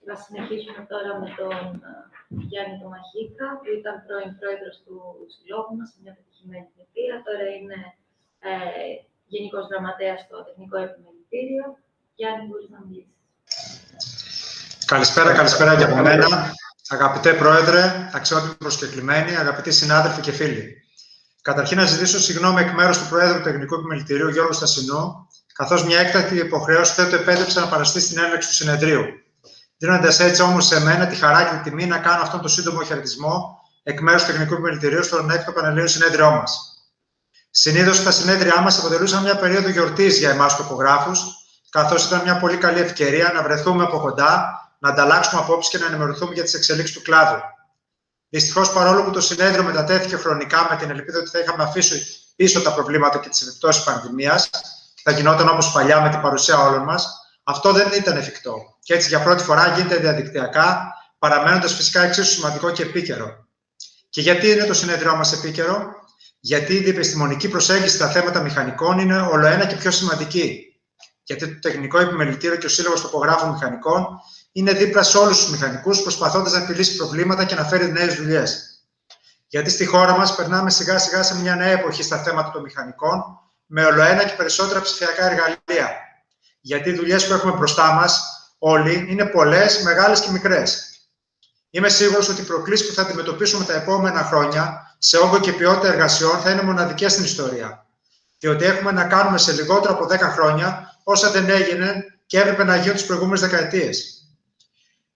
Θα συνεχίσουμε τώρα με τον Γιάννη τον Μαχίκα, που ήταν πρώην πρόεδρος του συλλόγου μας, μια πετυχημένη θητεία. Τώρα είναι Γενικός Γραμματέας στο Τεχνικό Επιμελητήριο. Γιάννη, μπορείς να μιλήσεις. Καλησπέρα και από μένα. Αγαπητέ Πρόεδρε, αξιότιμοι προσκεκλημένοι, αγαπητοί συνάδελφοι και φίλοι. Καταρχήν, να ζητήσω συγγνώμη εκ μέρους του Προέδρου του Τεχνικού Επιμελητηρίου, Γιώργου Στασινού, καθώς μια έκτακτη υποχρέωση δεν το επέτρεψε να παραστεί στην έναρξη του συνεδρίου. Δίνοντας έτσι όμως σε μένα τη χαρά και τη τιμή να κάνω αυτόν τον σύντομο χαιρετισμό εκ μέρους του Τεχνικού Επιμελητηρίου στον έκτο Πανελλήνιο Συνέδριό μας. Συνήθως τα συνέδριά μας αποτελούσαν μια περίοδο γιορτής για εμάς τοπογράφους, καθώς ήταν μια πολύ καλή ευκαιρία να βρεθούμε από κοντά, να ανταλλάξουμε απόψεις και να ενημερωθούμε για τις εξελίξεις του κλάδου. Δυστυχώς, παρόλο που το συνέδριο μετατέθηκε χρονικά με την ελπίδα ότι θα είχαμε αφήσει πίσω τα προβλήματα και τις επιπτώσεις πανδημίας και θα γινόταν όπως παλιά με την παρουσία όλων μας, αυτό δεν ήταν εφικτό. Και έτσι για πρώτη φορά γίνεται διαδικτυακά, παραμένοντας φυσικά εξίσου σημαντικό και επίκαιρο. Και γιατί είναι το συνέδριό μας επίκαιρο? Γιατί η διεπιστημονική προσέγγιση στα θέματα μηχανικών είναι ολοένα και πιο σημαντική. Γιατί το Τεχνικό Επιμελητήριο και ο Σύλλογος Τοπογράφων Μηχανικών είναι δίπλα σε όλους τους μηχανικούς, προσπαθώντας να επιλύσει προβλήματα και να φέρει νέες δουλειές. Γιατί στη χώρα μας περνάμε σιγά-σιγά σε μια νέα εποχή στα θέματα των μηχανικών, με ολοένα και περισσότερα ψηφιακά εργαλεία. Γιατί οι δουλειές που έχουμε μπροστά μας όλοι είναι πολλές, μεγάλες και μικρές. Είμαι σίγουρος ότι οι προκλήσεις που θα αντιμετωπίσουμε τα επόμενα χρόνια σε όγκο και ποιότητα εργασιών θα είναι μοναδικές στην ιστορία. Διότι έχουμε να κάνουμε σε λιγότερο από 10 χρόνια όσα δεν έγιναν και έπρεπε να γίνουν τις προηγούμενες δεκαετίες.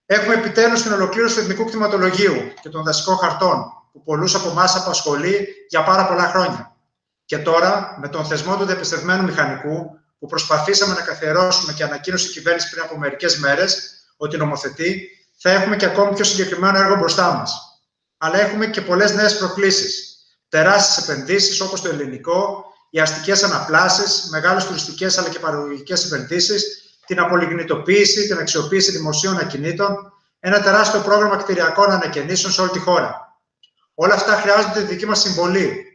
Έχουμε επιτέλους την ολοκλήρωση του εθνικού κτηματολογίου και των δασικών χαρτών, που πολλούς από εμάς απασχολεί για πάρα πολλά χρόνια. Και τώρα, με τον θεσμό του διαπιστευμένου μηχανικού, που προσπαθήσαμε να καθιερώσουμε και ανακοίνωσε η κυβέρνηση πριν από μερικές μέρες ότι νομοθετεί, θα έχουμε και ακόμη πιο συγκεκριμένο έργο μπροστά μας. Αλλά έχουμε και πολλές νέες προκλήσεις. Τεράστιες επενδύσεις όπως το ελληνικό, οι αστικές αναπλάσεις, μεγάλες τουριστικές αλλά και παραγωγικές επενδύσεις, την απολιγνητοποίηση, την αξιοποίηση δημοσίων ακινήτων, ένα τεράστιο πρόγραμμα κτηριακών ανακαινήσεων σε όλη τη χώρα. Όλα αυτά χρειάζονται τη δική μας συμβολή.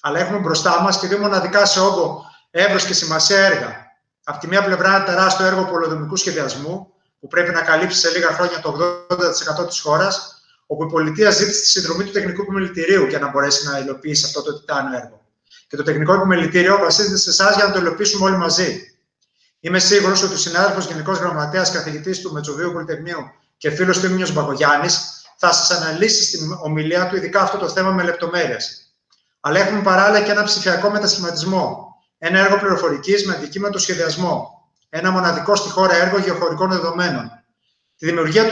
Αλλά έχουμε μπροστά μας και δύο μοναδικά σε όγκο, εύρος και σημασία έργα. Από τη μία πλευρά, ένα τεράστιο έργο πολεοδομικού σχεδιασμού, που πρέπει να καλύψει σε λίγα χρόνια το 80% της χώρας, όπου η πολιτεία ζήτησε τη συνδρομή του Τεχνικού Επιμελητηρίου για να μπορέσει να υλοποιήσει αυτό το τιτάνιο έργο. Και το Τεχνικό Επιμελητήριο βασίζεται σε εσάς για να το υλοποιήσουμε όλοι μαζί. Είμαι σίγουρος ότι ο συνάδελφος Γενικός Γραμματέας Καθηγητής του Μετσοβίου Πολυτεχνείου και φίλος του Ήμνιος Μπακογιάννης θα σας αναλύσει στην ομιλία του ειδικά αυτό το θέμα με λεπτομέρειες. Αλλά έχουμε παράλληλα και ένα ψηφιακό μετασχηματισμό. Ένα έργο πληροφορικής με αντικείμενο το σχεδιασμό. Ένα μοναδικό στη χώρα έργο γεωχωρικών δεδομένων. Τη δημιουργία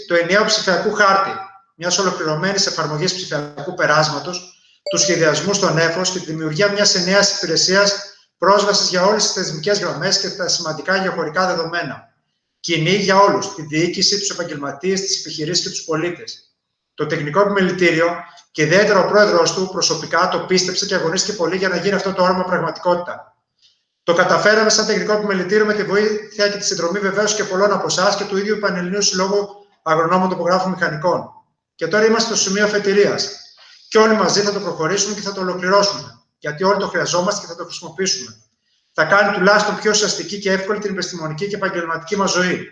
του ενιαίου ψηφιακού χάρτη, μιας ολοκληρωμένης εφαρμογής ψηφιακού περάσματος, του σχεδιασμού στον νέφος και τη δημιουργία μιας ενιαίας υπηρεσίας πρόσβασης για όλες τις θεσμικές γραμμές και τα σημαντικά γεωχωρικά δεδομένα. Κοινή για όλους, τη διοίκηση, τους επαγγελματίες, τις επιχειρήσεις και τους πολίτες. Το Τεχνικό Επιμελητήριο και ιδιαίτερα ο πρόεδρος του προσωπικά το πίστεψε και αγωνίστηκε πολύ για να γίνει αυτό το όραμα πραγματικότητα. Το καταφέραμε σαν Τεχνικό Επιμελητήριο με τη βοήθεια και τη συνδρομή βεβαίως και πολλών από εσάς και του ίδιου Πανελληνίου Συλλόγου Αγρονόμων Τοπογράφων Μηχανικών. Και τώρα είμαστε στο σημείο αφετηρίας. Και όλοι μαζί θα το προχωρήσουμε και θα το ολοκληρώσουμε. Γιατί όλοι το χρειαζόμαστε και θα το χρησιμοποιήσουμε. Θα κάνει τουλάχιστον πιο ουσιαστική και εύκολη την επιστημονική και επαγγελματική μας ζωή.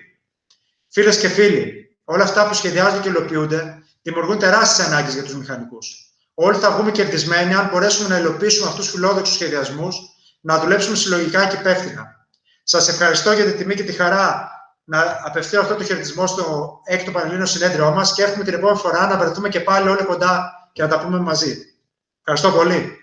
Φίλες και φίλοι, όλα αυτά που σχεδιάζονται και υλοποιούνται δημιουργούν τεράστιες ανάγκες για τους μηχανικούς. Όλοι θα βγούμε κερδισμένοι αν μπορέσουμε να υλοποιήσουμε αυτούς τους φιλόδοξους σχεδιασμούς, να δουλέψουμε συλλογικά και υπεύθυνα. Σας ευχαριστώ για την τιμή και τη χαρά να απευθύνω αυτό το χαιρετισμό στο έκτο Πανελλήνιο Συνέδριό μας και εύχομαι την επόμενη φορά να βρεθούμε και πάλι όλοι κοντά και να τα πούμε μαζί. Ευχαριστώ πολύ.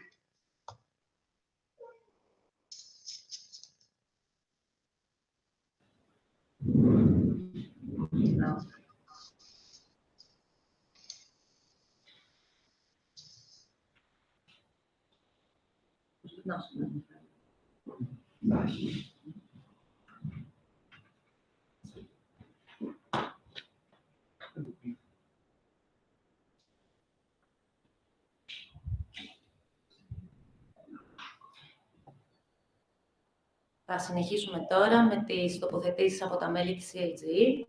Θα συνεχίσουμε τώρα με τις τοποθετήσεις από τα μέλη της CLGE.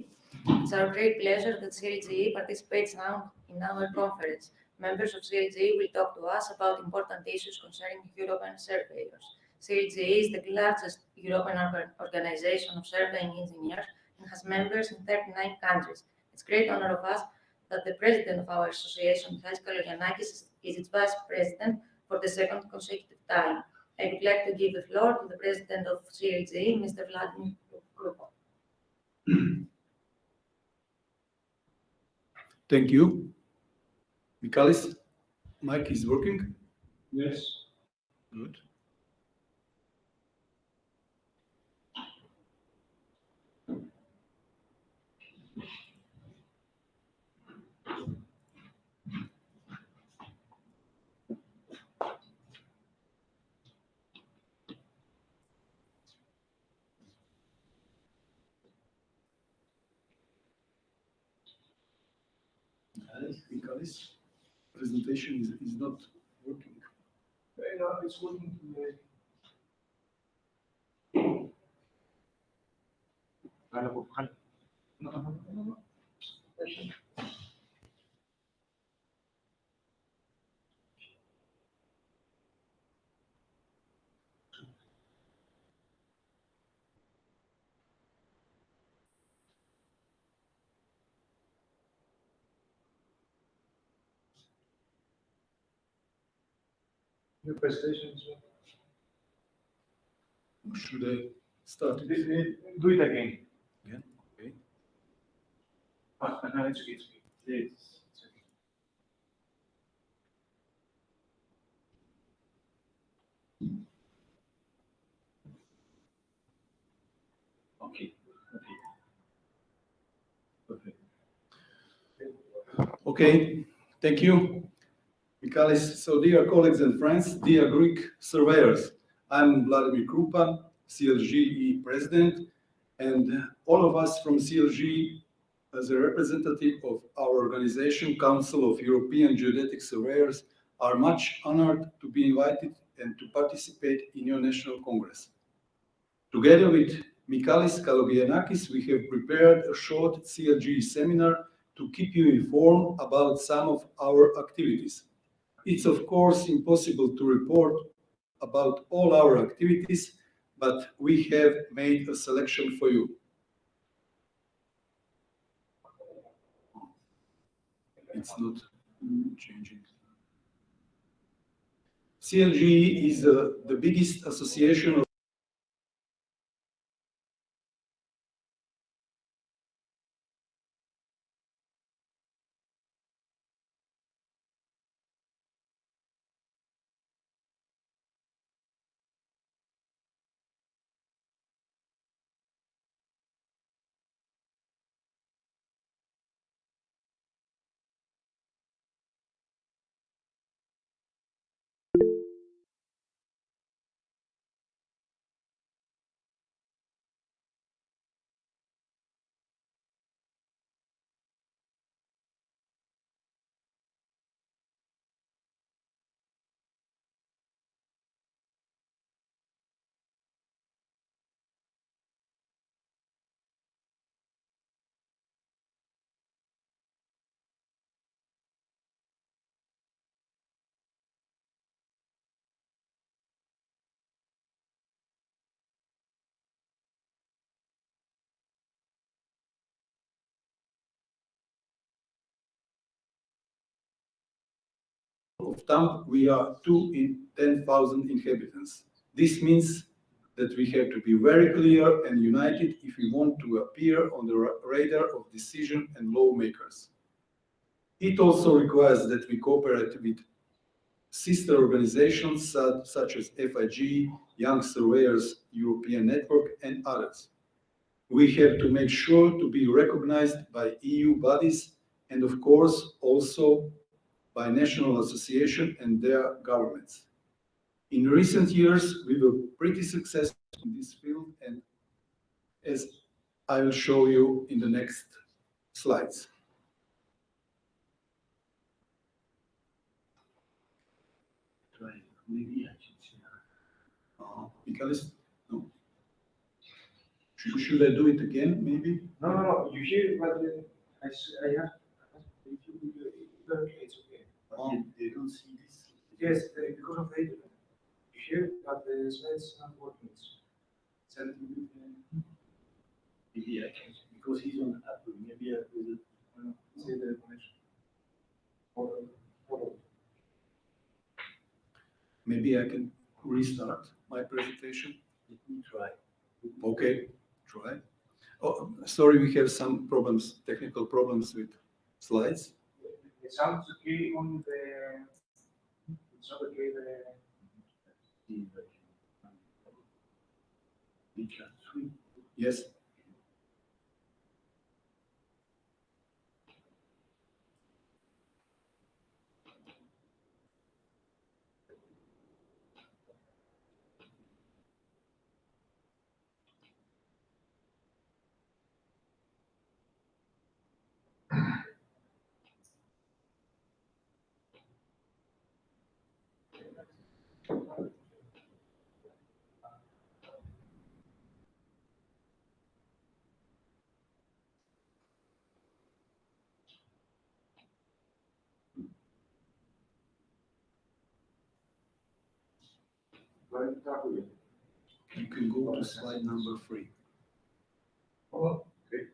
It's our great pleasure that CLGE participates now in our conference. Members of CLGE will talk to us about important issues concerning European surveyors. CLGE is the largest European organization of surveying engineers and has members in 39 countries. It's a great honor of us that the president of our association, Michalis Kalogyanakis, is its vice president for the second consecutive time. I would like to give the floor to the president of CLG, Mr. Vladimir Krupa. Thank you. Michalis, mic is working? Yes. Good. Michalis, presentation is not working. No, it's working. No. Your presentation is Should I start? Do it again. Again? Okay. No, it's okay. It's okay. Okay. Perfect. Okay. Thank you, Michalis. So, dear colleagues and friends, dear Greek surveyors, I'm Vladimir Krupa, CLG president, and all of us from CLG, as a representative of our organization, Council of European Geodetic Surveyors, are much honored to be invited and to participate in your National Congress. Together with Michalis Kalogyanakis, we have prepared a short CLG seminar to keep you informed about some of our activities. It's of course impossible to report about all our activities, but we have made a selection for you. It's not changing. CLG is the biggest association of thumb, we are 2 in 10,000 inhabitants. This means that we have to be very clear and united if we want to appear on the radar of decision and lawmakers. It also requires that we cooperate with sister organizations such as FIG, Young Surveyors European Network, and others. We have to make sure to be recognized by EU bodies and, of course, also by national associations and their governments. In recent years, we were pretty successful in this field, and as I will show you in the next slides. Michalis, no. Should I do it again, maybe? No. You hear, but I have. If you it's okay. They don't see this. Yes, because of the internet. You hear, but the slide's not working. Maybe I can. because he's on Apple. Maybe I will say the connection. Maybe I can restart my presentation. Let me try. Okay, try. Oh, sorry, we have some problems, technical problems with slides. It sounds okay on the. It's not okay the. Yes. You can go to slide number 3. Oh, okay.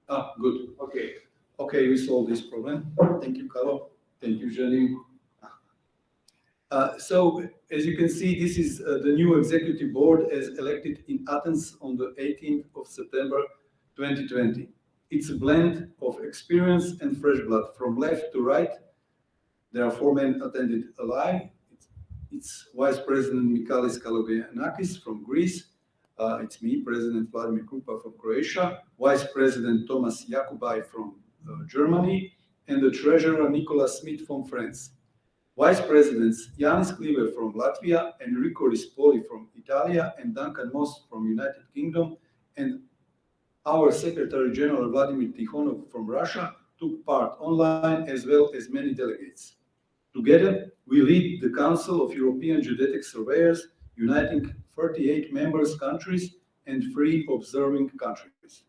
Ah, good. Okay. Okay, we solved this problem. Thank you, Carlo. Thank you, Jenny. So, as you can see, this is the new executive board as elected in Athens on the 18th of September 2020. It's a blend of experience and fresh blood from left to right. There are 4 men attended alive. It's Vice President Michalis Kalogiannakis from Greece. It's me, President Vladimir Krupa from Croatia, Vice President Thomas Jakubai from Germany, and the Treasurer Nicolas Smith from France. Vice Presidents Yanis Kliver from Latvia, Enrico Rispoli from Italia, and Duncan Moss from United Kingdom, and our Secretary General Vladimir Tikhonov from Russia took part online, as well as many delegates. Together, we lead the Council of European Geodetic Surveyors, uniting 38 members countries and 3 observing countries.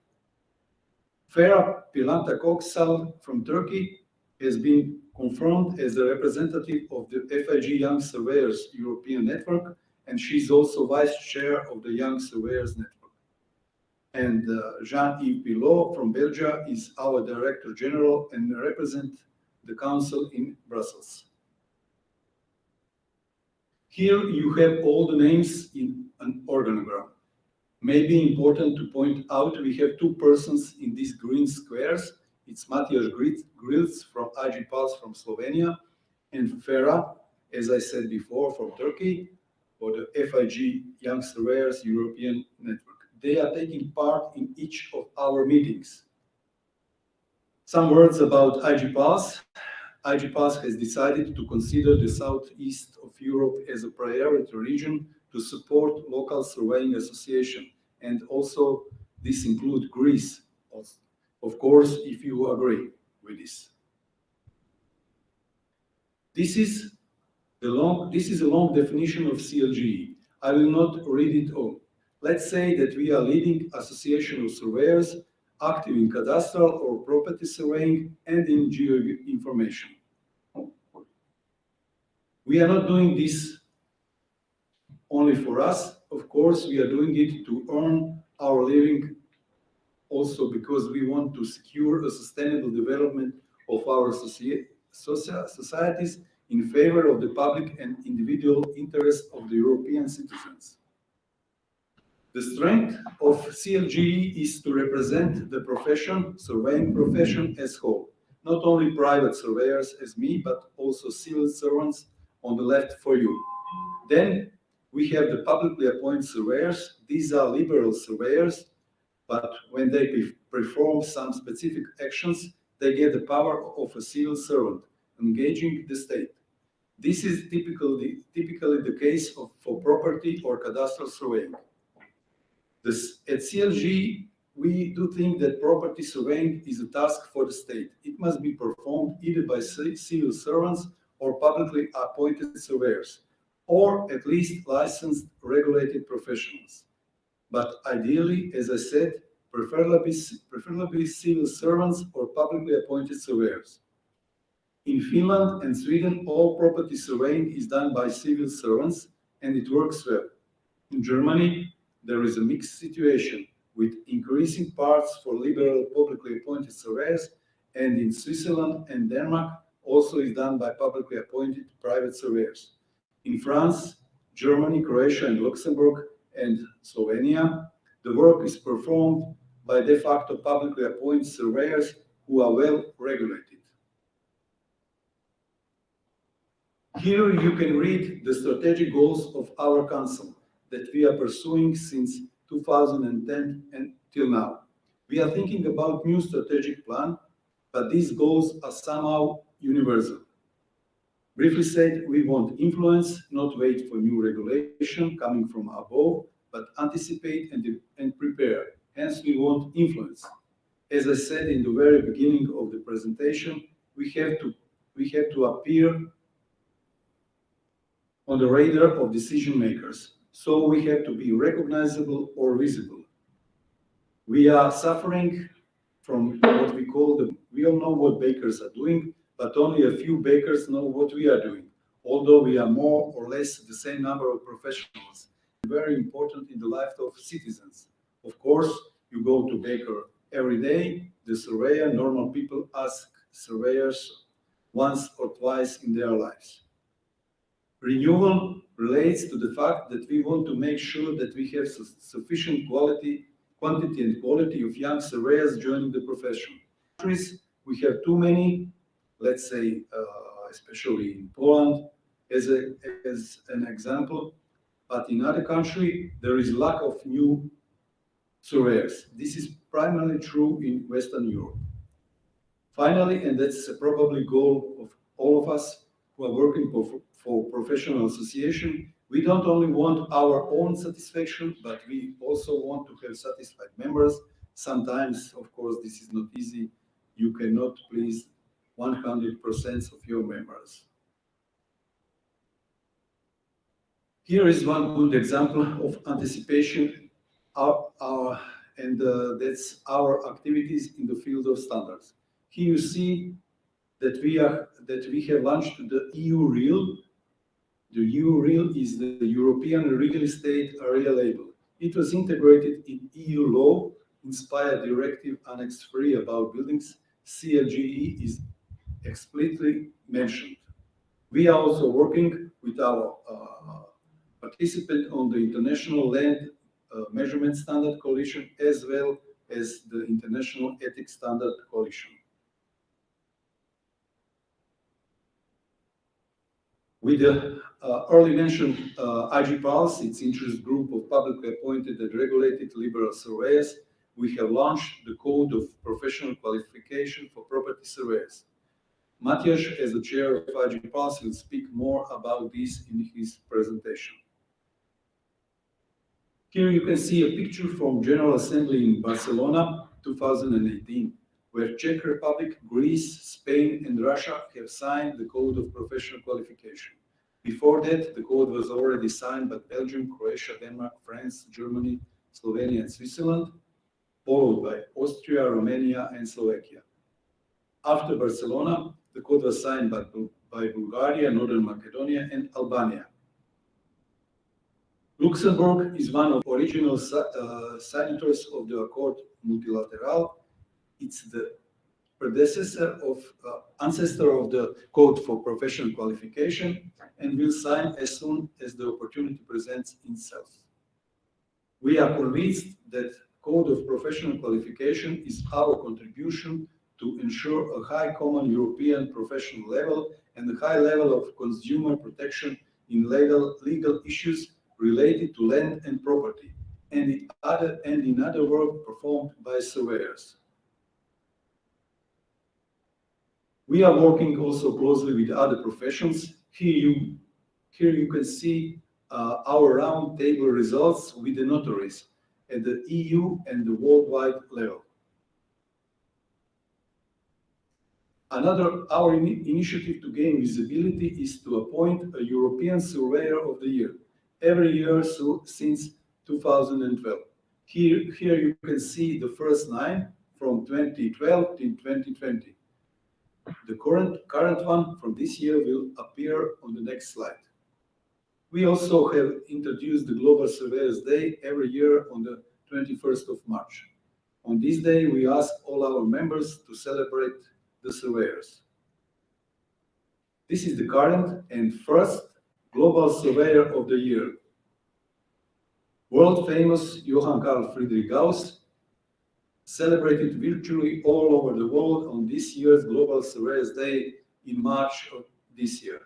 Ferhat Pilanta Koksal from Turkey has been confirmed as the representative of the FIG Young Surveyors European Network, and she's also Vice Chair of the Young Surveyors Network. And Jean-Yves Pilot from Belgium is our Director General and represents the Council in Brussels. Here you have all the names in an organogram. Maybe important to point out we have 2 persons in these green squares. It's Matthias Grilz from IG Pulse from Slovenia and Ferhat, as I said before, from Turkey, for the FIG Young Surveyors European Network. They are taking part in each of our meetings. Some words about IG Pulse. IG Pulse has decided to consider the southeast of Europe as a priority region to support local surveying association, and also this includes Greece, of course, if you agree with this. This is a long definition of CLGE. I will not read it all. Let's say that we are leading association of surveyors active in cadastral or property surveying and in geoinformation. We are not doing this only for us. Of course, we are doing it to earn our living, also because we want to secure a sustainable development of our societies in favor of the public and individual interests of the European citizens. The strength of CLGE is to represent the profession, surveying profession as whole, not only private surveyors as me, but also civil servants on the left for you. Then we have the publicly appointed surveyors. These are liberal surveyors, but when they perform some specific actions, they get the power of a civil servant, engaging the state. This is typically the case for property or cadastral surveying. At CLG, we do think that property surveying is a task for the state. It must be performed either by civil servants or publicly appointed surveyors, or at least licensed, regulated professionals. But ideally, as I said, preferably civil servants or publicly appointed surveyors. In Finland and Sweden, all property surveying is done by civil servants, and it works well. In Germany, there is a mixed situation, with increasing parts for liberal publicly appointed surveyors, and in Switzerland and Denmark also is done by publicly appointed private surveyors. In France, Germany, Croatia, and Luxembourg, and Slovenia, the work is performed by de facto publicly appointed surveyors who are well regulated. Here you can read the strategic goals of our council that we are pursuing since 2010 and till now. We are thinking about new strategic plan, but these goals are somehow universal. Briefly said, we want influence, not wait for new regulation coming from above, but anticipate and prepare. Hence, we want influence. As I said in the very beginning of the presentation, we have to appear on the radar of decision makers. So we have to be recognizable or visible. We are suffering from what we call we all know what bakers are doing, but only a few bakers know what we are doing, although we are more or less the same number of professionals, very important in the life of citizens. Of course, you go to baker every day, the surveyor, normal people ask surveyors once or twice in their lives. Renewal relates to the fact that we want to make sure that we have sufficient quantity and quality of young surveyors joining the profession. We have too many, let's say, especially in Poland, as an example, but in other countries, there is lack of new surveyors. This is primarily true in Western Europe. Finally, and that's probably goal of all of us who are working for professional association, we don't only want our own satisfaction, but we also want to have satisfied members. Sometimes, of course, this is not easy. You cannot please 100% of your members. Here is one good example of anticipation, that's our activities in the field of standards. Here you see that we have launched the EU Real. The EU Real is the European Real Estate Area Label. It was integrated in EU law, inspired Directive Annex 3 about buildings. CLGE is explicitly mentioned. We are also working with our participant on the International Land Measurement Standard Coalition, as well as the International Ethics Standard Coalition. With the early mentioned IG Pulse, its interest group of publicly appointed and regulated liberal surveyors, we have launched the Code of Professional Qualification for Property Surveyors. Matthias, as the chair of IG Pulse, will speak more about this in his presentation. Here you can see a picture from General Assembly in Barcelona, 2018, where Czech Republic, Greece, Spain, and Russia have signed the Code of Professional Qualification. Before that, the code was already signed by Belgium, Croatia, Denmark, France, Germany, Slovenia, and Switzerland, followed by Austria, Romania, and Slovakia. After Barcelona, the code was signed by Bulgaria, Northern Macedonia, and Albania. Luxembourg is one of the original signatories of the Accord Multilateral. It's the ancestor of the Code for Professional Qualification, and will sign as soon as the opportunity presents itself. We are convinced that Code of Professional Qualification is our contribution to ensure a high common European professional level and a high level of consumer protection in legal issues related to land and property, and in other work performed by surveyors. We are working also closely with other professions. Here you can see our round table results with the notaries at the EU and the worldwide level. Our initiative to gain visibility is to appoint a European Surveyor of the Year every year since 2012. Here you can see the first 9 from 2012 to 2020. The current one from this year will appear on the next slide. We also have introduced the Global Surveyors Day every year on the 21st of March. On this day, we ask all our members to celebrate the surveyors. This is the current and first Global Surveyor of the Year. World-famous Johann Carl Friedrich Gauss, celebrated virtually all over the world on this year's Global Surveyors Day in March of this year.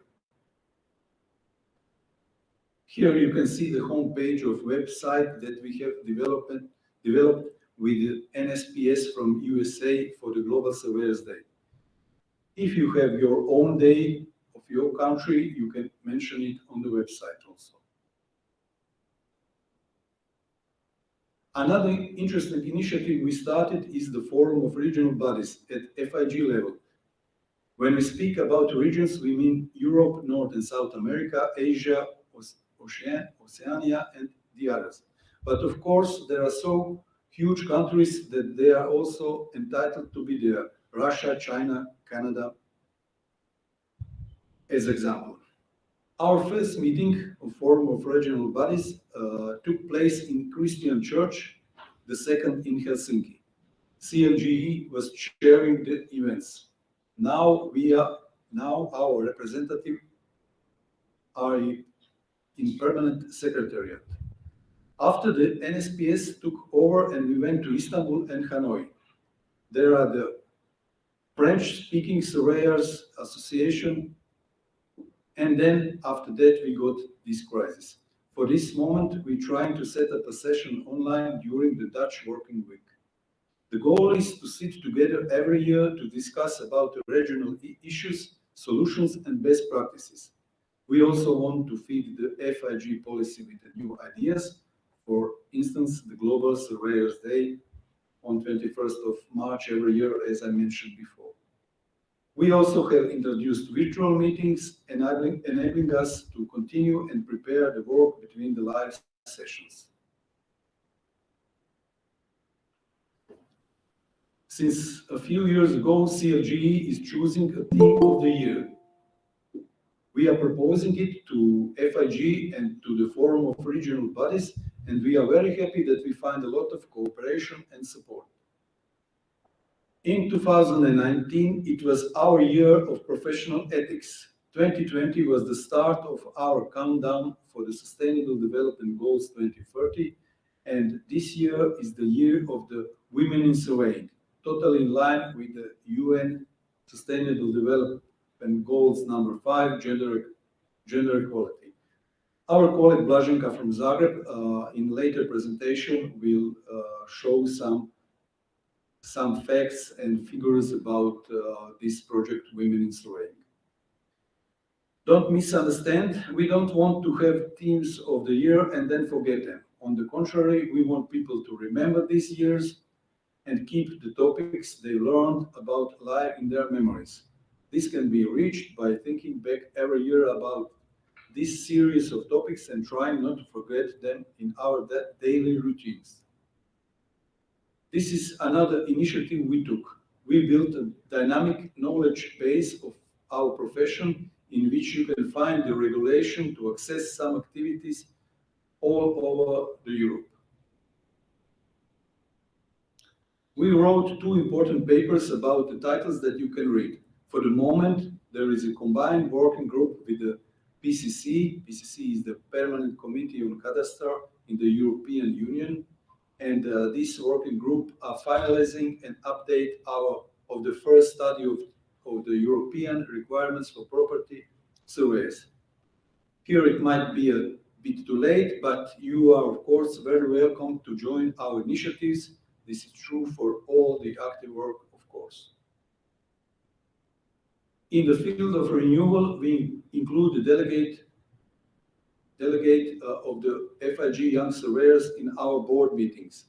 Here you can see the homepage of website that we have developed with the NSPS from USA for the Global Surveyors Day. If you have your own day of your country, you can mention it on the website also. Another interesting initiative we started is the Forum of Regional Bodies at FIG level. When we speak about regions, we mean Europe, North and South America, Asia, Oceania, and the others. But of course, there are so huge countries that they are also entitled to be there. Russia, China, Canada, as example. Our first meeting of Forum of Regional Bodies took place in Christian Church, the second in Helsinki. CLGE was chairing the events. Now our representatives are in permanent secretariat. After the NSPS took over and we went to Istanbul and Hanoi. There are the French-speaking Surveyors Association, and then after that we got this crisis. For this moment, we're trying to set up a session online during the Dutch working week. The goal is to sit together every year to discuss about the regional issues, solutions, and best practices. We also want to feed the FIG policy with the new ideas. For instance, the Global Surveyors Day on 21st of March every year, as I mentioned before. We also have introduced virtual meetings, enabling us to continue and prepare the work between the live sessions. Since a few years ago, CLGE is choosing a theme of the year. We are proposing it to FIG and to the Forum of Regional Bodies, and we are very happy that we find a lot of cooperation and support. In 2019, it was our year of professional ethics. 2020 was the start of our countdown for the Sustainable Development Goals 2030, and this year is the year of the Women in Surveying, totally in line with the UN Sustainable Development Goals number 5, gender equality. Our colleague Blaženka from Zagreb, in later presentation, will show some facts and figures about this project, Women in Surveying. Don't misunderstand, we don't want to have themes of the year and then forget them. On the contrary, we want people to remember these years and keep the topics they learned about alive in their memories. This can be reached by thinking back every year about this series of topics and trying not to forget them in our daily routines. This is another initiative we took. We built a dynamic knowledge base of our profession in which you can find the regulation to access some activities all over Europe. We wrote 2 important papers about the titles that you can read. For the moment, there is a combined working group with the PCC. PCC is the Permanent Committee on Cadastre in the European Union. And this working group are finalizing an update of the first study of the European requirements for property surveys. Here it might be a bit too late, but you are of course very welcome to join our initiatives. This is true for all the active work, of course. In the field of renewal, we include the delegate of the FIG Young Surveyors in our board meetings.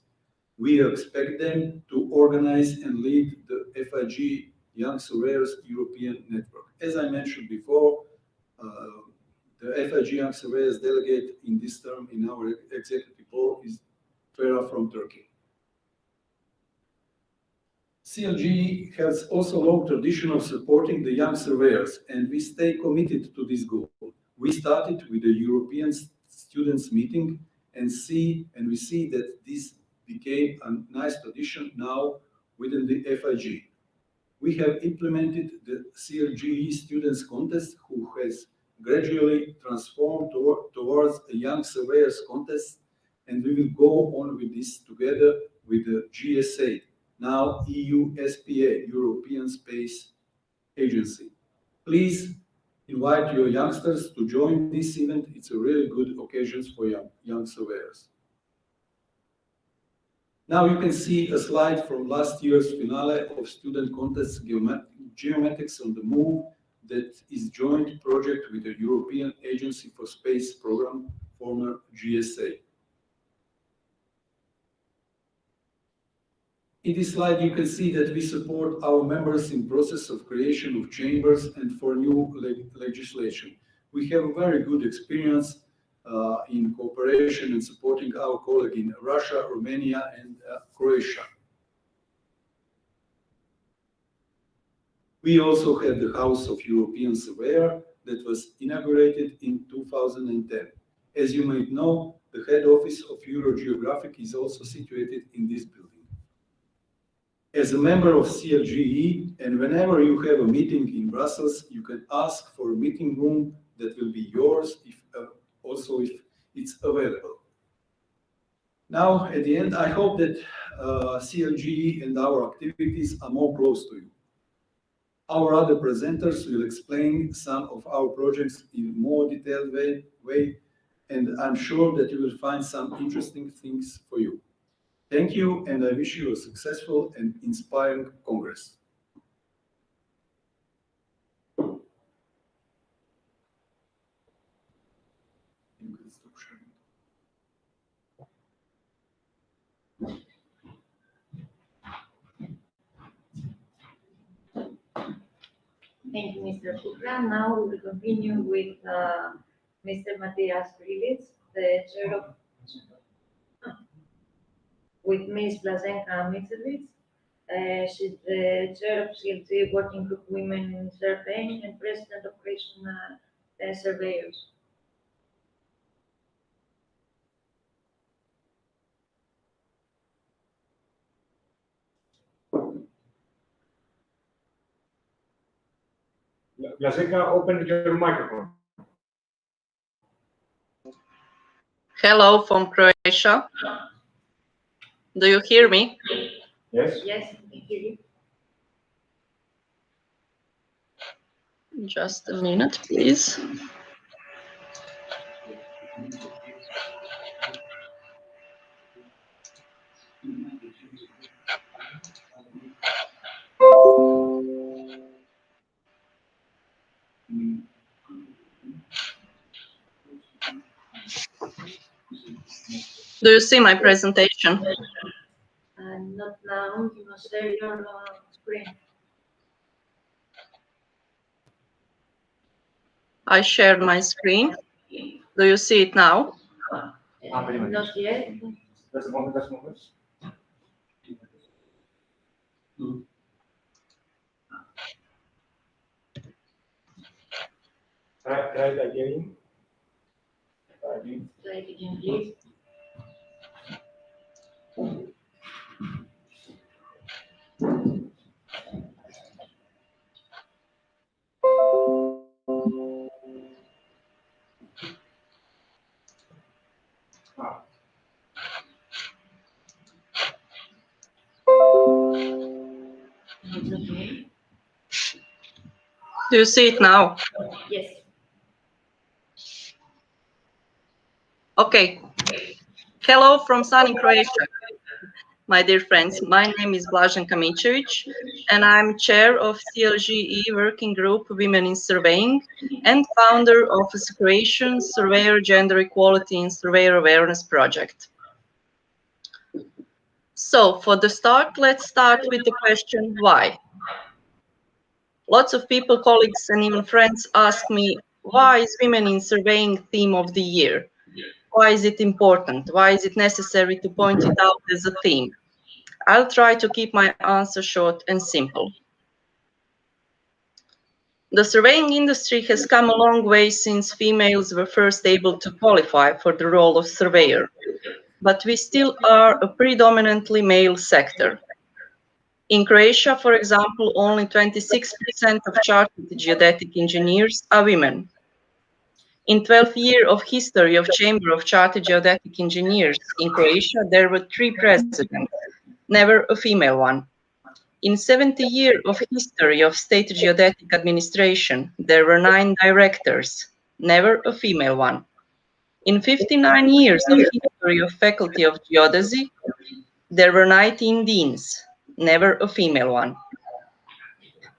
We expect them to organize and lead the FIG Young Surveyors European Network. As I mentioned before, the FIG Young Surveyors delegate in this term in our executive board is Vera from Turkey. CLGE has also a long tradition of supporting the young surveyors, and we stay committed to this goal. We started with the European Students' Meeting, and we see that this became a nice tradition now within the FIG. We have implemented the CLGE Students Contest, who has gradually transformed towards a Young Surveyors Contest, and we will go on with this together with the GSA, now EU SPA, European Space Agency. Please invite your youngsters to join this event. It's a really good occasion for young surveyors. Now you can see a slide from last year's finale of student contest Geomatics on the Move, that is joint project with the European Agency for Space Program, former GSA. In this slide, you can see that we support our members in process of creation of chambers and for new legislation. We have a very good experience in cooperation and supporting our colleague in Russia, Romania, and Croatia. We also have the House of European Surveyor that was inaugurated in 2010. As you might know, the head office of Eurogeographic is also situated in this building. As a member of CLGE, and whenever you have a meeting in Brussels, you can ask for a meeting room that will be yours, if it's available. Now, at the end, I hope that CLGE and our activities are more close to you. Our other presenters will explain some of our projects in more detailed way, and I'm sure that you will find some interesting things for you. Thank you, and I wish you a successful and inspiring Congress. Thank you, Mr. Kukla. Now we will continue with Mr. Matthias Grilic, the chair of, with Ms. Blaženka Micevic. She's the chair of CLG Working Group Women in Surveying and president of Christian Surveyors. Blaženka, open your microphone. Hello from Croatia. Do you hear me? Yes. Yes, we hear you. Just a minute, please. Do you see my presentation? Not now. You must share your screen. I shared my screen. Do you see it now? Not yet. Just a moment, just a moment. Try it again. Try it again, please. Okay. Do you see it now? Yes. Okay. Hello from sunny Croatia, my dear friends. My name is Blaženka Micevic, and I'm chair of CLGE Working Group Women in Surveying and founder of a Croatian Surveyor Gender Equality and Surveyor Awareness Project. So, for the start, let's start with the question, why? Lots of people, colleagues, and even friends ask me, why is Women in Surveying theme of the year? Why is it important? Why is it necessary to point it out as a theme? I'll try to keep my answer short and simple. The surveying industry has come a long way since females were first able to qualify for the role of surveyor. but we still are a predominantly male sector. In Croatia, for example, only 26% of chartered geodetic engineers are women. In 12 years of history of Chamber of Chartered Geodetic Engineers in Croatia, there were 3 presidents, never a female one. In 70 years of history of State Geodetic Administration, there were 9 directors, never a female one. In 59 years of history of Faculty of Geodesy, there were 19 deans, never a female one.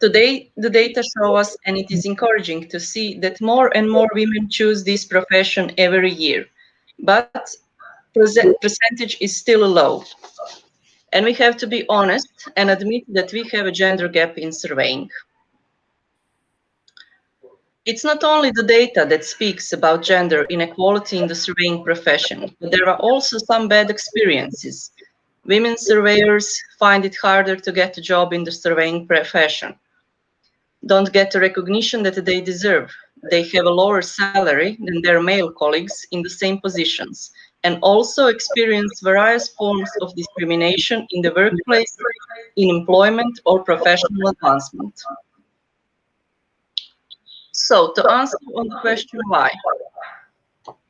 Today, the data show us, and it is encouraging to see that more and more women choose this profession every year, but percentage is still low. And we have to be honest and admit that we have a gender gap in surveying. It's not only the data that speaks about gender inequality in the surveying profession, but there are also some bad experiences. Women surveyors find it harder to get a job in the surveying profession, don't get the recognition that they deserve. They have a lower salary than their male colleagues in the same positions, and also experience various forms of discrimination in the workplace, in employment, or professional advancement. So, to answer on the question why.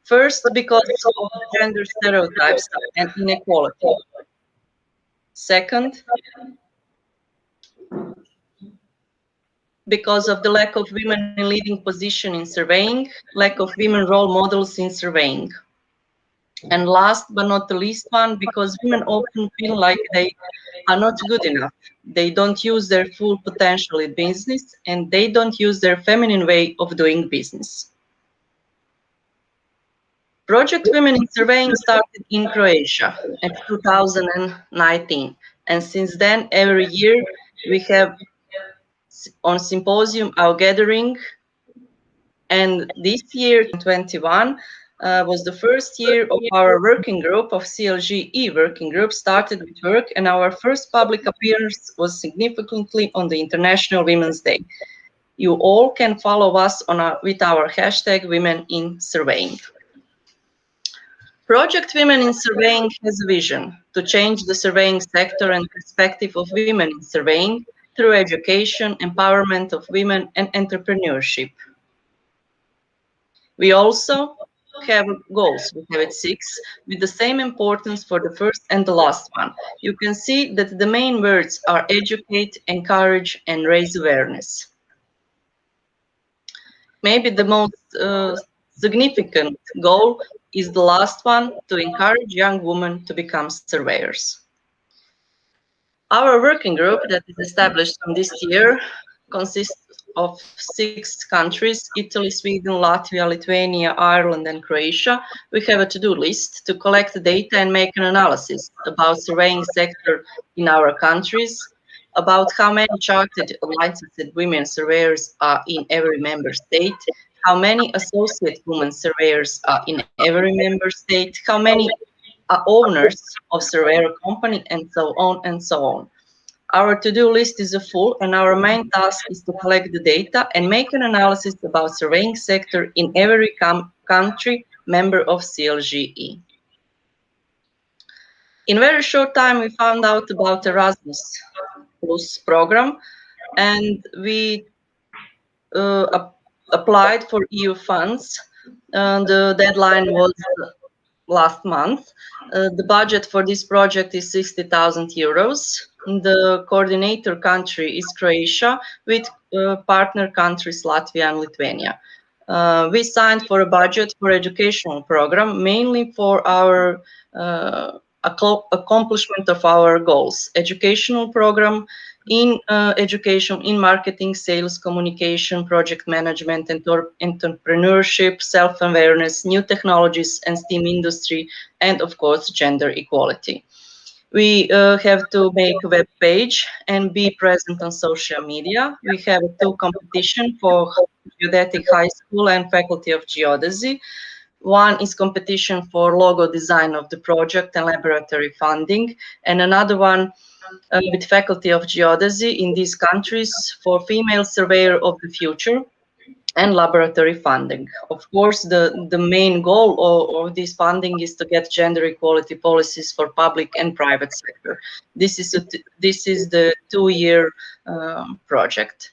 First, because of gender stereotypes and inequality. Second, because of the lack of women in leading position in surveying, lack of women role models in surveying. And last but not the least one, because women often feel like they are not good enough. They don't use their full potential in business, and they don't use their feminine way of doing business. Project Women in Surveying started in Croatia in 2019. And since then, every year, we have on symposium our gathering, and this year 2021 was the first year of our working group of CLGE working group started with work, and our first public appearance was significantly on the International Women's Day. You all can follow us on with our hashtag Women in Surveying. Project Women in Surveying has a vision to change the surveying sector and perspective of women in surveying through education, empowerment of women, and entrepreneurship. We also have goals. We have 6 with the same importance for the first and the last one. You can see that the main words are educate, encourage, and raise awareness. Maybe the most significant goal is the last one, to encourage young women to become surveyors. Our working group that is established from this year consists of 6 countries: Italy, Sweden, Latvia, Lithuania, Ireland, and Croatia. We have a to-do list to collect the data and make an analysis about surveying sector in our countries, about how many chartered licensed women surveyors are in every member state, how many associate women surveyors are in every member state, how many are owners of surveyor company, and so on and so on. Our to-do list is full, and our main task is to collect the data and make an analysis about surveying sector in every country member of CLGE. In very short time, we found out about Erasmus Plus program, and we applied for EU funds. The deadline was last month. The budget for this project is 60,000 euros. The coordinator country is Croatia, with partner countries Latvia and Lithuania. We signed for a budget for educational program, mainly for our accomplishment of our goals. Educational program in education, in marketing, sales, communication, project management, entrepreneurship, self-awareness, new technologies, and STEAM industry, and of course, gender equality. We have to make a web page and be present on social media. We have 2 competitions for Geodetic High School and Faculty of Geodesy. One is competition for logo design of the project and laboratory funding, and another one with Faculty of Geodesy in these countries for female surveyor of the future. and laboratory funding. Of course, the main goal of this funding is to get gender equality policies for public and private sector. This is the 2-year project.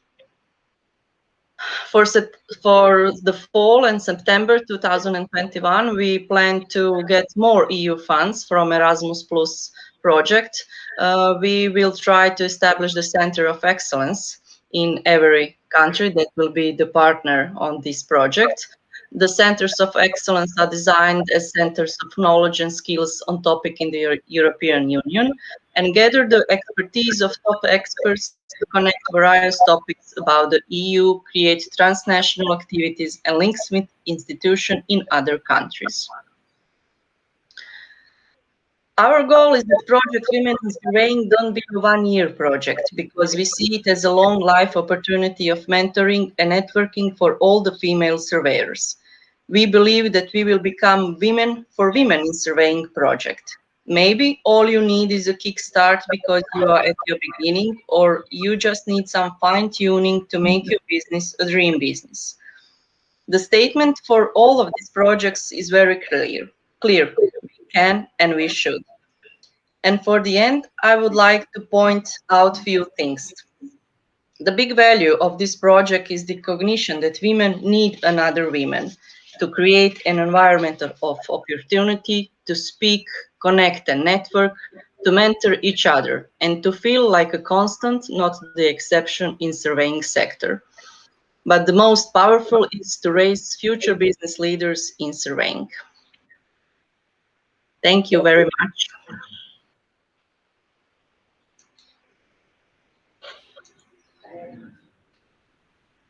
For the fall and September 2021, we plan to get more EU funds from Erasmus Plus project. We will try to establish the Center of Excellence in every country that will be the partner on this project. The centers of excellence are designed as centers of knowledge and skills on topic in the European Union and gather the expertise of top experts to connect various topics about the EU, create transnational activities and links with institutions in other countries. Our goal is that Project Women in Surveying don't be a 1-year project, because we see it as a long life opportunity of mentoring and networking for all the female surveyors. We believe that we will become Women for Women in Surveying project. Maybe all you need is a kickstart because you are at your beginning, or you just need some fine-tuning to make your business a dream business. The statement for all of these projects is very clear. We can and we should. And for the end, I would like to point out a few things. The big value of this project is the recognition that women need another women to create an environment of opportunity, to speak, connect and network, to mentor each other, and to feel like a constant, not the exception in surveying sector. But the most powerful is to raise future business leaders in surveying. Thank you very much.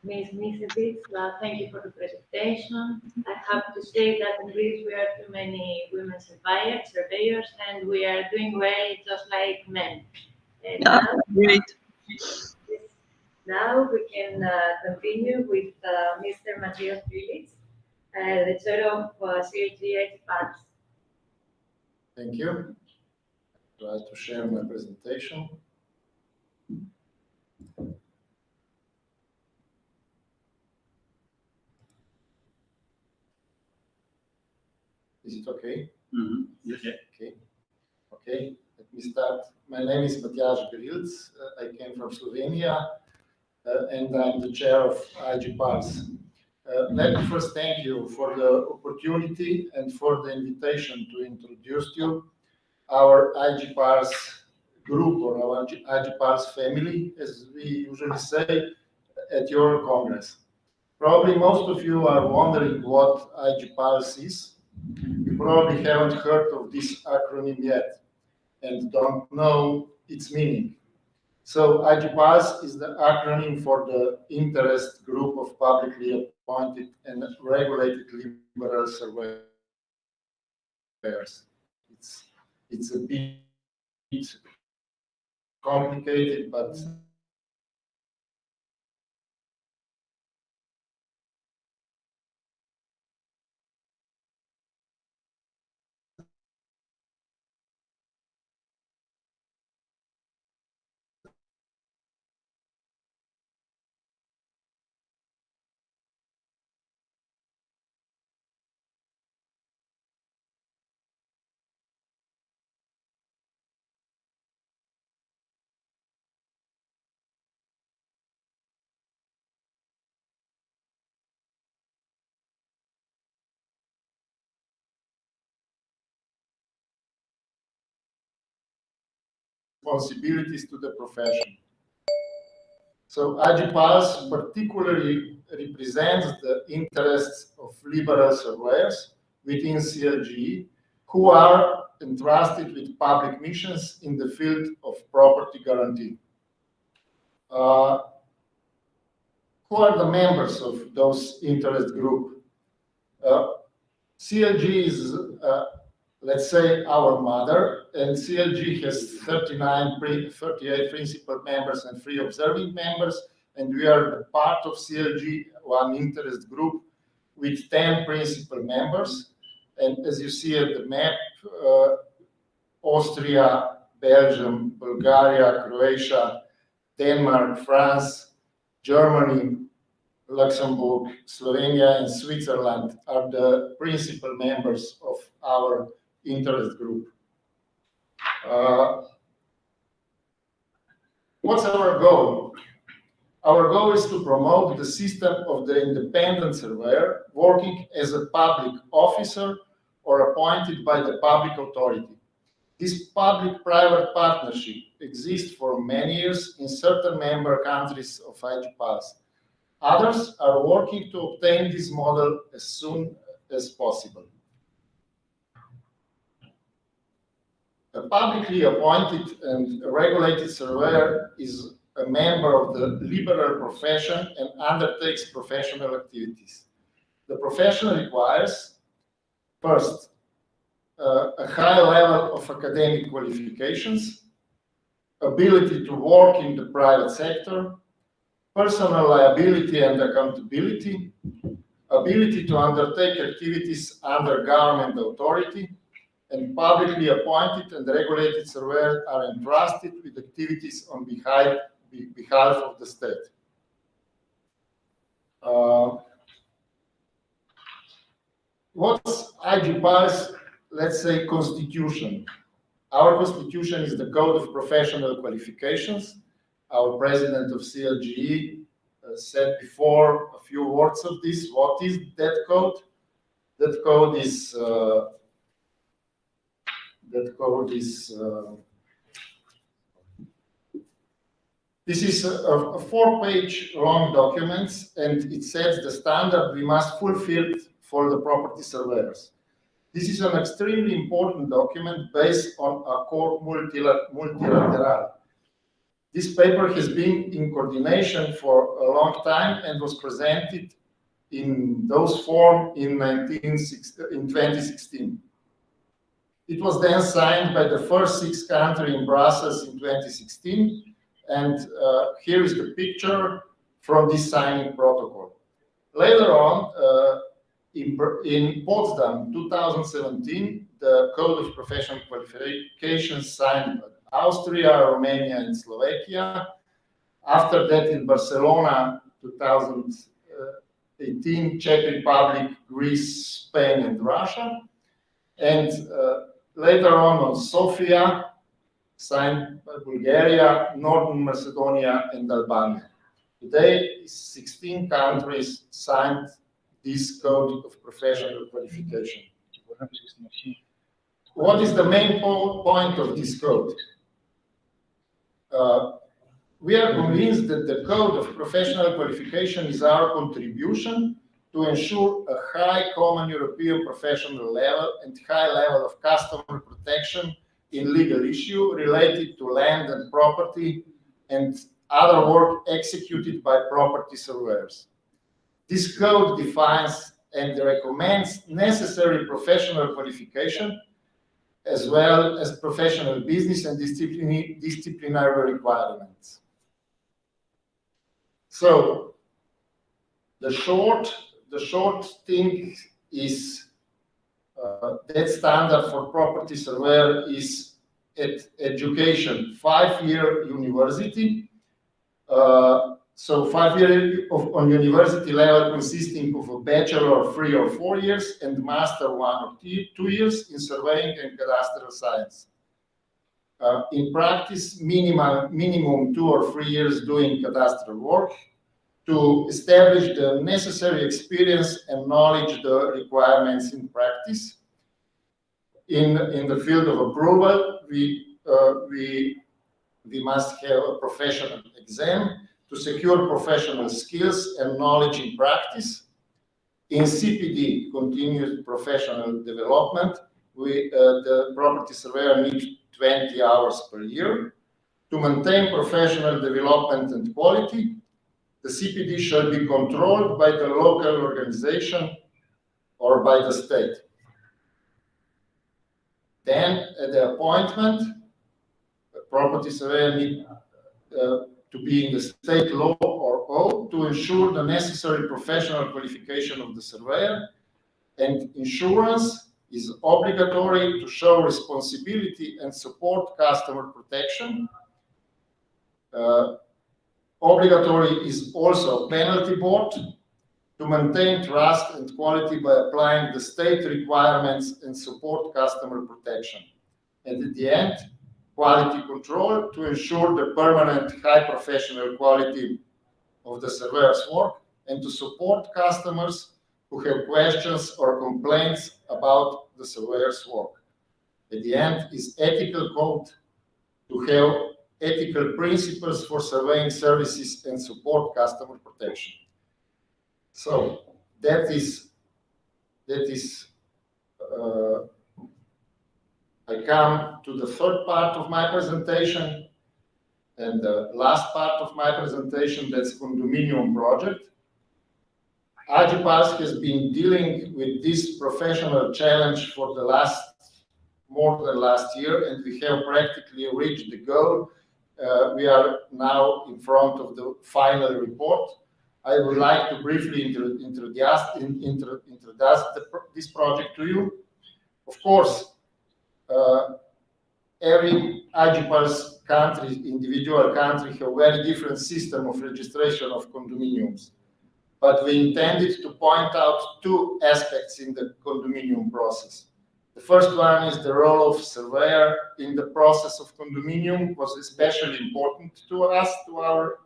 Ms. Nisevich, thank you for the presentation. I have to say that in Greece we are too many women surveyors, and we are doing well just like men. And Great. Now we can continue with Mr. Matthias Bülitz, the chair of CLG ATPARS. Thank you. Try to share my presentation. Is it okay? Mm-hmm. Yes. Okay. Okay. Let me start. My name is Matthias Bülitz. I came from Slovenia, and I'm the chair of ATPARS. Let me first thank you for the opportunity and for the invitation to introduce you our ATPARS group, or our ATPARS family, as we usually say, at your Congress. Probably most of you are wondering what ATPARS is. You probably haven't heard of this acronym yet and don't know its meaning. So ATPARS is the acronym for the Interest Group of Publicly Appointed and Regulated Liberal Surveyors. It's a bit complicated, but responsibilities to the profession. So ATPARS particularly represents the interests of liberal surveyors within CLG who are entrusted with public missions in the field of property guarantee. Who are the members of those interest group? CLG is, let's say, our mother, and CLG has 38 principal members and 3 observing members, and we are part of CLG, one interest group, with 10 principal members. And as you see at the map, Austria, Belgium, Bulgaria, Croatia, Denmark, France, Germany, Luxembourg, Slovenia, and Switzerland are the principal members of our interest group. What's our goal? Our goal is to promote the system of the independent surveyor working as a public officer or appointed by the public authority. This public-private partnership exists for many years in certain member countries of IGPAS. Others are working to obtain this model as soon as possible. A publicly appointed and regulated surveyor is a member of the liberal profession and undertakes professional activities. The profession requires, first, a high level of academic qualifications, ability to work in the private sector, personal liability and accountability, ability to undertake activities under government authority, and publicly appointed and regulated surveyors are entrusted with activities on behalf of the state. What's IGPA's, let's say, constitution? Our constitution is the Code of Professional Qualifications. Our president of CLGE said before a few words of this. What is that code? That code is this is a 4-page long document, and it sets the standard we must fulfill for the property surveyors. This is an extremely important document based on Accord Multilateral. This paper has been in coordination for a long time and was presented in those form in 2016. It was then signed by the first 6 countries in Brussels in 2016, and here is the picture from this signing protocol. Later on, in Potsdam 2017, the Code of Professional Qualifications signed by Austria, Romania, and Slovakia. After that, in Barcelona 2018, Czech Republic, Greece, Spain, and Russia. And later on Sofia, signed by Bulgaria, Northern Macedonia, and Albania. Today, 16 countries signed this Code of Professional Qualification. What is the main point of this code? We are convinced that the Code of Professional Qualification is our contribution to ensure a high common European professional level and high level of customer protection in legal issue related to land and property and other work executed by property surveyors. This code defines and recommends necessary professional qualification as well as professional business and disciplinary requirements. So the short thing is that standard for property surveyor is education, 5-year university. So 5 years on university level consisting of a bachelor 3 or 4 years and master 1 or 2 years in surveying and cadastral science. In practice, minimum 2 or 3 years doing cadastral work to establish the necessary experience and knowledge the requirements in practice. In the field of approval, we must have a professional exam to secure professional skills and knowledge in practice. In CPD, continuous professional development, the property surveyor needs 20 hours per year. To maintain professional development and quality, the CPD shall be controlled by the local organization or by the state. Then, at the appointment, the property surveyor needs to be in the state law or oath to ensure the necessary professional qualification of the surveyor, and insurance is obligatory to show responsibility and support customer protection. Obligatory is also penalty board to maintain trust and quality by applying the state requirements and support customer protection. And at the end, quality control to ensure the permanent high professional quality of the surveyor's work and to support customers who have questions or complaints about the surveyor's work. At the end is ethical code to have ethical principles for surveying services and support customer protection. So that is I come to the third part of my presentation, and the last part of my presentation, that's condominium project. AGIPALS has been dealing with this professional challenge for the more than last year, and we have practically reached the goal. We are now in front of the final report. I would like to briefly introduce this project to you. Of course, every AGIPALS country, individual country, have very different system of registration of condominiums. But we intended to point out two aspects in the condominium process. The first one is the role of surveyor in the process of condominium was especially important to us, to our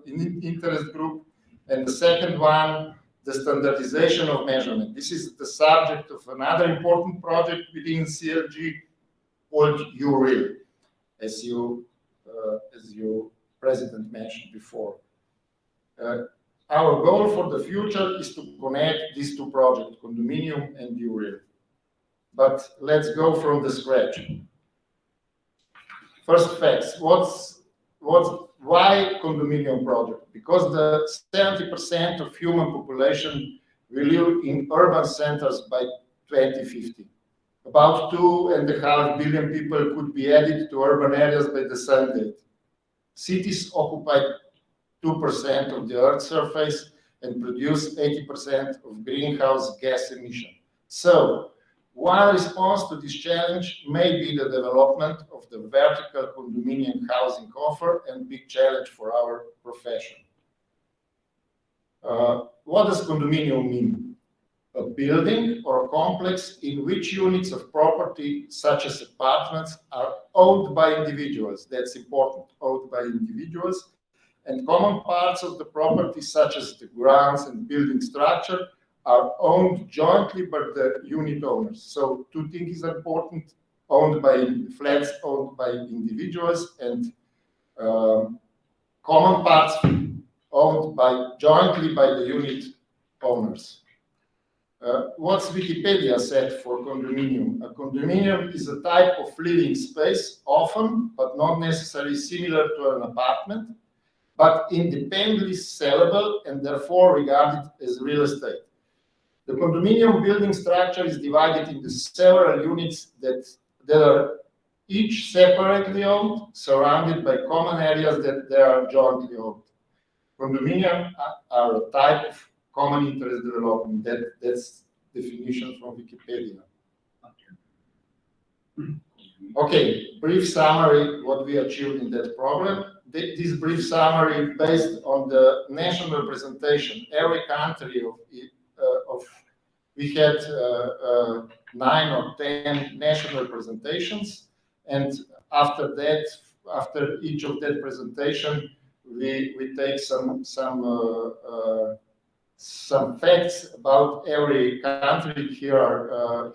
interest group. And the second one, the standardization of measurement. This is the subject of another important project within CLG called UREAL, as you President mentioned before. Our goal for the future is to connect these two projects, condominium and UREAL. But let's go from the scratch. First facts. Why condominium project? Because the 70% of human population will live in urban centers by 2050. About 2.5 billion people could be added to urban areas by the same date. Cities occupy 2% of the Earth's surface and produce 80% of greenhouse gas emission. So, one response to this challenge may be the development of the vertical condominium housing offer, and big challenge for our profession. What does condominium mean? A building or a complex in which units of property, such as apartments, are owned by individuals. That's important, owned by individuals. And common parts of the property, such as the grounds and building structure, are owned jointly by the unit owners. So two things are important: flats owned by individuals, and common parts owned jointly by the unit owners. What's Wikipedia said for condominium? A condominium is a type of living space, often, but not necessarily similar to an apartment, but independently sellable and therefore regarded as real estate. The condominium building structure is divided into several units that are each separately owned, surrounded by common areas that they are jointly owned. Condominium are a type of common interest development. That's definition from Wikipedia. Okay, brief summary what we achieved in that problem. This brief summary based on the national presentation. Every country we had 9 or 10 national presentations, and after each of that presentation, we take some facts about every country. Here